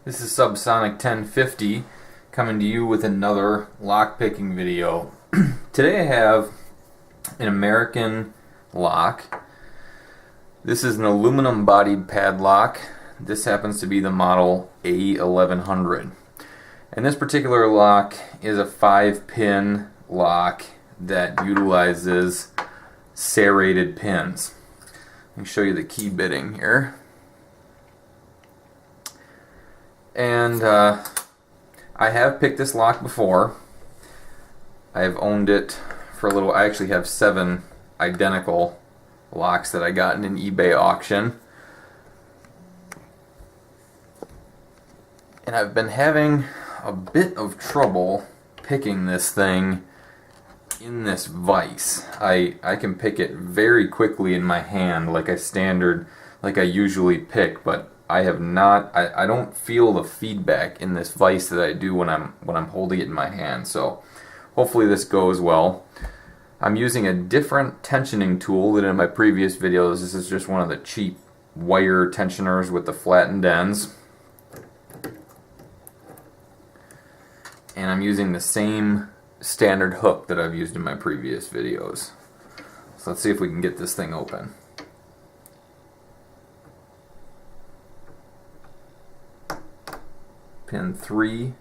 This is Subsonic 1050 coming to you with another lock picking video. Today I have an American lock. This is an aluminum bodied padlock. This happens to be the model A1100. And this particular lock is a 5-pin lock that utilizes serrated pins. Let me show you the key bitting here. And I have picked this lock before. I have owned it for a little. I actually have 7 identical locks that I got in an eBay auction. And I've been having a bit of trouble picking this thing in this vise. I can pick it very quickly in my hand like I usually pick, but I have not. I don't feel the feedback in this vise that I do when I'm holding it in my hand. So hopefully this goes well. I'm using a different tensioning tool than in my previous videos. This is just one of the cheap wire tensioners with the flattened ends. And I'm using the same standard hook that I've used in my previous videos. So let's see if we can get this thing open. Pin 3.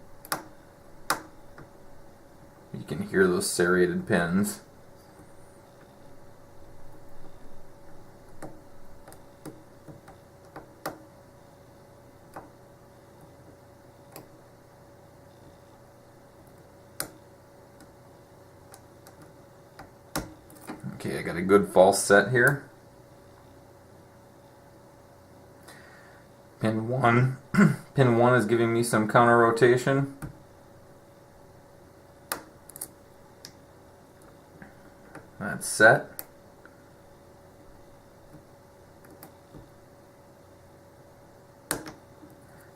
You can hear those serrated pins. Okay, I got a good false set here. Pin 1. Pin 1 is giving me some counter rotation. That's set.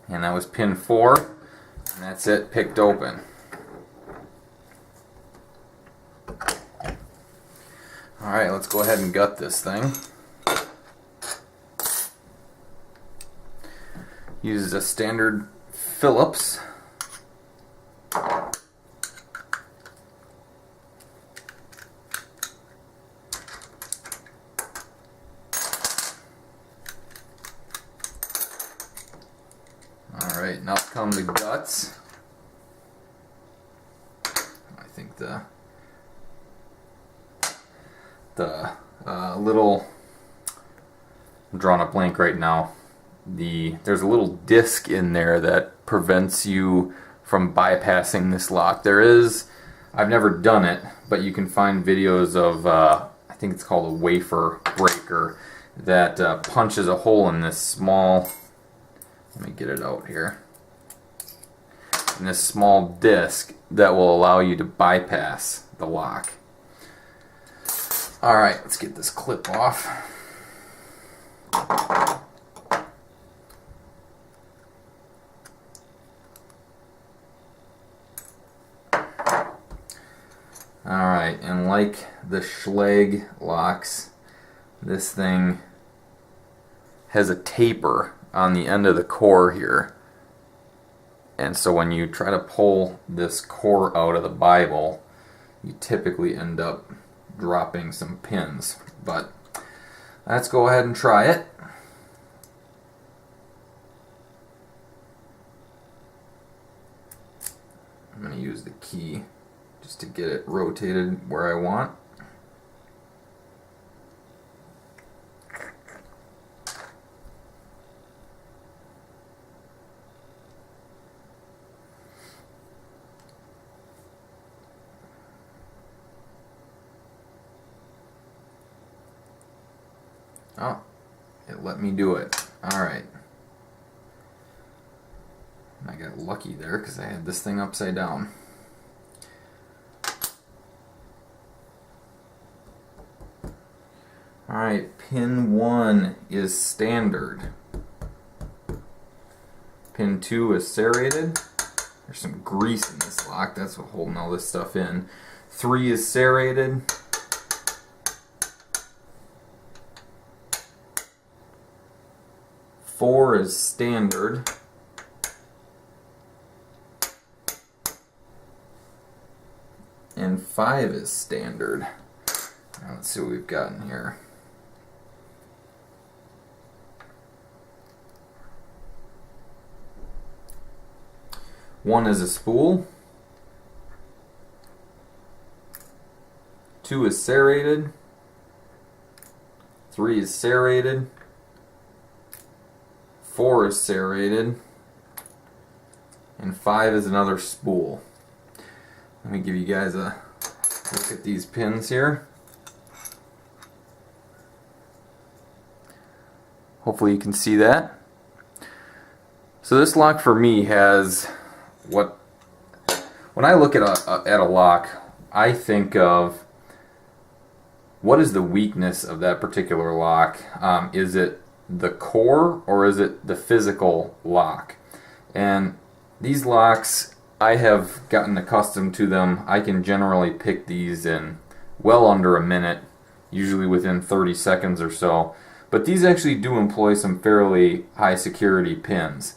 And that was pin 4. And that's it, picked open. Alright, let's go ahead and gut this thing. Uses a standard Phillips. Alright, now come the guts. I think the little, I'm drawing a blank right now. There's a little disc in there that prevents you from bypassing this lock. I've never done it, but you can find videos of, I think it's called a wafer breaker, that punches a hole in this small, let me get it out here, in this small disc that will allow you to bypass the lock. Alright, let's get this clip off. Alright, and like the Schlage locks, this thing has a taper on the end of the core here. And so when you try to pull this core out of the Bible, you typically end up dropping some pins. But let's go ahead and try it. I'm going to use the key just to get it rotated where I want. Oh, it let me do it. Alright. I got lucky there because I had this thing upside down. Alright, pin 1 is standard. Pin 2 is serrated. There's some grease in this lock, that's what's holding all this stuff in. 3 is serrated. 4 is standard. and 5 is standard. Now let's see what we've got in here. One is a spool. 2 is serrated. 3 is serrated. 4 is serrated. And 5 is another spool. Let me give you guys a look at these pins here. Hopefully you can see that. So this lock for me has when I look at a lock, I think of what is the weakness of that particular lock. Is it the core or is it the physical lock? And these locks, I have gotten accustomed to them. I can generally pick these in well under a minute, usually within 30 seconds or so. But these actually do employ some fairly high security pins.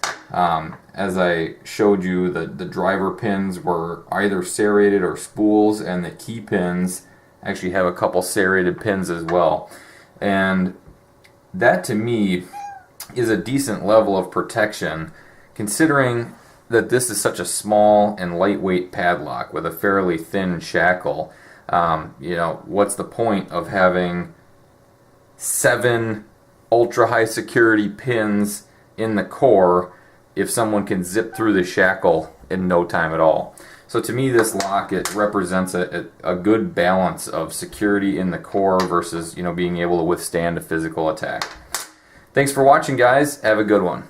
As I showed you, the driver pins were either serrated or spools, and the key pins actually have a couple serrated pins as well. And that to me is a decent level of protection, considering that this is such a small and lightweight padlock with a fairly thin shackle. You know, what's the point of having 7 ultra high security pins in the core if someone can zip through the shackle in no time at all? So to me, this lock, it represents a good balance of security in the core versus, you know, being able to withstand a physical attack. Thanks for watching, guys. Have a good one.